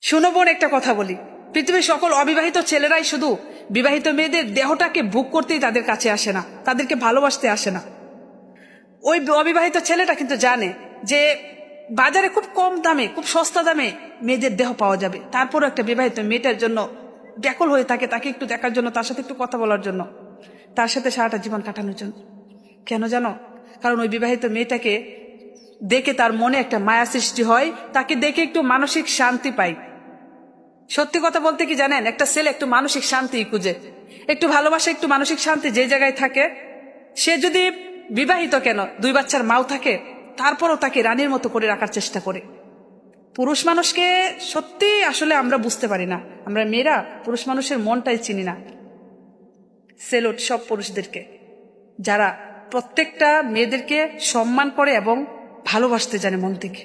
শুনো বোন, একটা কথা বলি, পৃথিবীর সকল অবিবাহিত ছেলেরাই শুধু বিবাহিত মেয়েদের দেহটাকে ভোগ করতেই তাদের কাছে আসে না, তাদেরকে ভালোবাসতে আসে না। ওই অবিবাহিত ছেলেটা কিন্তু জানে যে বাজারে খুব কম দামে, খুব সস্তা দামে মেয়েদের দেহ পাওয়া যাবে। তারপরও একটা বিবাহিত মেয়েটার জন্য ব্যাকুল হয়ে থাকে, তাকে একটু দেখার জন্য, তার সাথে একটু কথা বলার জন্য, তার সাথে সারাটা জীবন কাটানোর জন্য। কেন জানো? কারণ ওই বিবাহিত মেয়েটাকে দেখে তার মনে একটা মায়া সৃষ্টি হয়, তাকে দেখে একটু মানসিক শান্তি পায়। সত্যি কথা বলতে কি জানেন, একটা ছেলে একটু মানসিক শান্তি খুঁজে, একটু ভালোবাসা, একটু মানসিক শান্তি যে জায়গায় থাকে, সে যদি বিবাহিত কেন 2 বাচ্চার মাও থাকে, তারপরও তাকে রানীর মতো করে রাখার চেষ্টা করে। পুরুষ মানুষকে সত্যি আসলে আমরা বুঝতে পারি না, আমরা মেয়েরা পুরুষ মানুষের মনটাই চিনি না। সেলুট সব পুরুষদেরকে যারা প্রত্যেকটা মেয়েদেরকে সম্মান করে এবং ভালোবাসতে জানে মন থেকে।